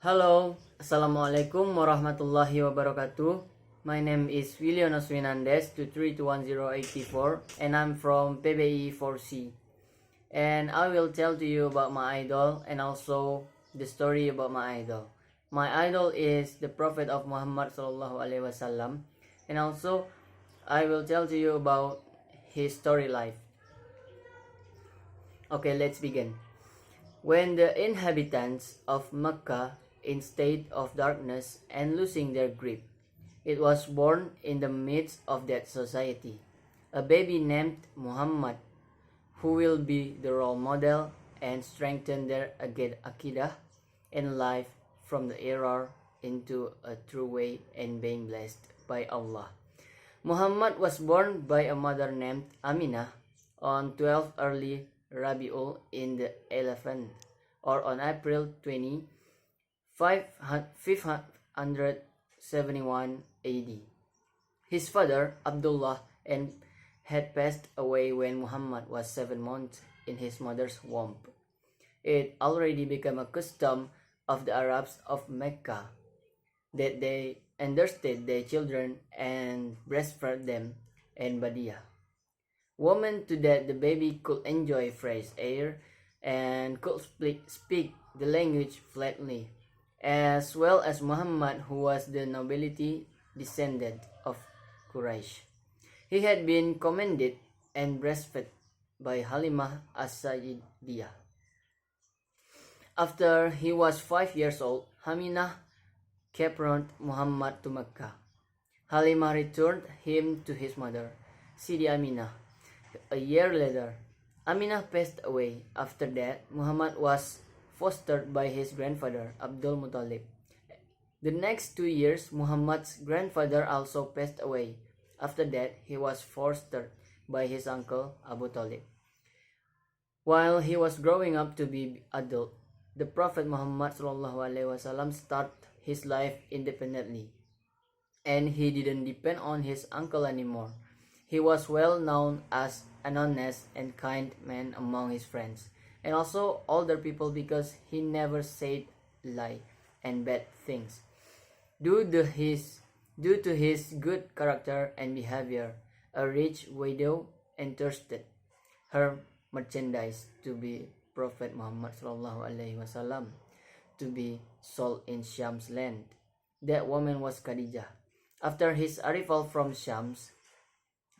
Halo, Assalamualaikum warahmatullahi wabarakatuh. My name is Wilionos Winandes 2321084 and I'm from PBI 4C. And I will tell to you about my idol and also the story about my idol. My idol is the Prophet of Muhammad sallallahu alaihi wasallam, and also I will tell to you about his story life. Okay, let's begin. When the inhabitants of Mecca in state of darkness and losing their grip, it was born in the midst of that society a baby named Muhammad, who will be the role model and strengthen their akidah and life from the error into a true way and being blessed by Allah. Muhammad was born by a mother named Aminah on 12 early Rabiul in the 11th or on April 20, 571 AD. His father, Abdullah, had passed away when Muhammad was 7 months in his mother's womb. It already became a custom of the Arabs of Mecca that they understood their children and breastfed them in Badia. Woman to that the baby could enjoy fresh air and could speak the language fluently, as well as Muhammad, who was the nobility descendant of Quraysh. He had been commended and breastfed by Halimah as-Sa'idiyah. After he was 5 years old, Haminah captured Muhammad to Mecca. Halimah returned him to his mother, Sidi Aminah. A year later, Aminah passed away. After that, Muhammad was fostered by his grandfather, Abdul Muttalib. The next 2 years, Muhammad's grandfather also passed away. After that, he was fostered by his uncle, Abu Talib. While he was growing up to be adult, the Prophet Muhammad SAW started his life independently, and he didn't depend on his uncle anymore. He was well known as an honest and kind man among his friends and also older people because he never said lie and bad things. Due to his good character and behavior, a rich widow entrusted her merchandise to be Prophet Muhammad SAW to be sold in Sham's land. That woman was Khadijah. After his arrival from Shams,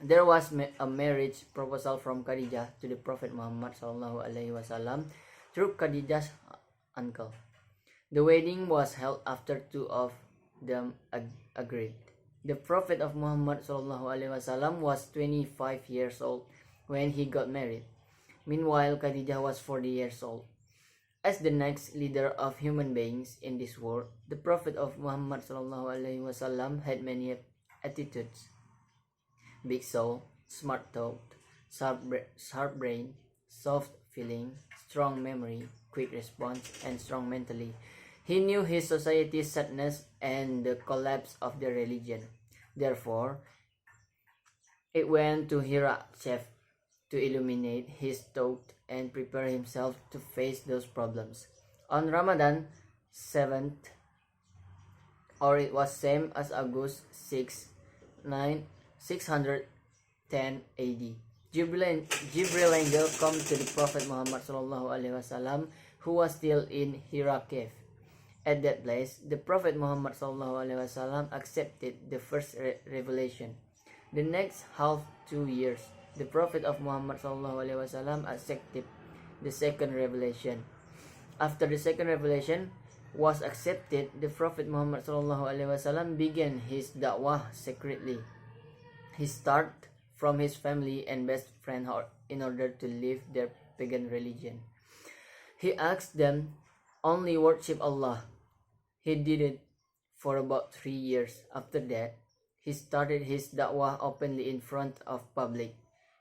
there was a marriage proposal from Khadijah to the Prophet Muhammad SAW through Khadijah's uncle. The wedding was held after two of them agreed. The Prophet of Muhammad SAW was 25 years old when he got married. Meanwhile, Khadijah was 40 years old. As the next leader of human beings in this world, the Prophet of Muhammad SAW had many attitudes: big soul, smart thought, sharp brain, soft feeling, strong memory, quick response, and strong mentally. He knew his society's sadness and the collapse of the religion. Therefore, it went to Hira chef to illuminate his thought and prepare himself to face those problems. On Ramadan 7th, or it was same as August 610 AD, Jibril angel come to the Prophet Muhammad SAW, who was still in Hira cave. At that place, the Prophet Muhammad SAW accepted the first revelation. The next half 2 years, the Prophet of Muhammad SAW accepted the second revelation. After the second revelation was accepted, the Prophet Muhammad SAW began his da'wah secretly. He started from his family and best friend in order to leave their pagan religion. He asked them only worship Allah. He did it for about 3 years. After that, he started his da'wah openly in front of public.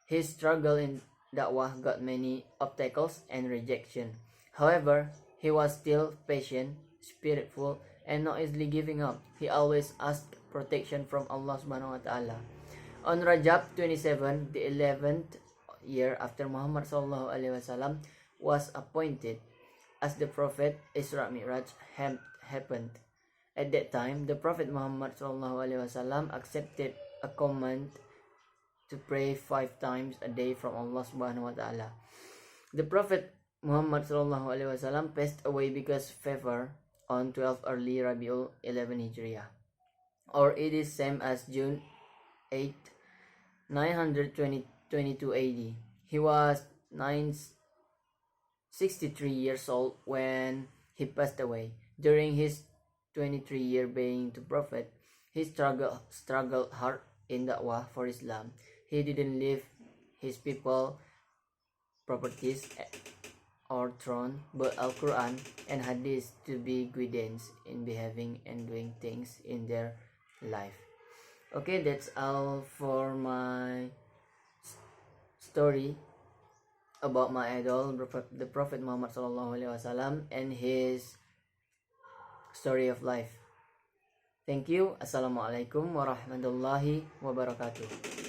His struggle in da'wah got many obstacles and rejection. However, he was still patient, spiritful, and not easily giving up. He always asked protection from Allah subhanahu wa ta'ala. On Rajab 27, the 11th year after Muhammad sallallahu alaihi wasallam was appointed as the Prophet, Isra Mi'raj happened. At that time, the Prophet Muhammad SAW accepted a command to pray 5 times a day from Allah Subhanahu wa Ta'ala. The Prophet Muhammad SAW passed away because fever on 12 early Rabiul 11 Hijriah, or it is same as June 8, 922 AD. He was 63 years old when he passed away. During his 23-year being to Prophet, he struggled hard in da'wah for Islam. He didn't leave his people properties or throne, but Al-Quran and Hadith to be guidance in behaving and doing things in their life. Okay, that's all for my story about my idol, the Prophet Muhammad SAW, and his story of life. Thank you. Assalamualaikum warahmatullahi wabarakatuh.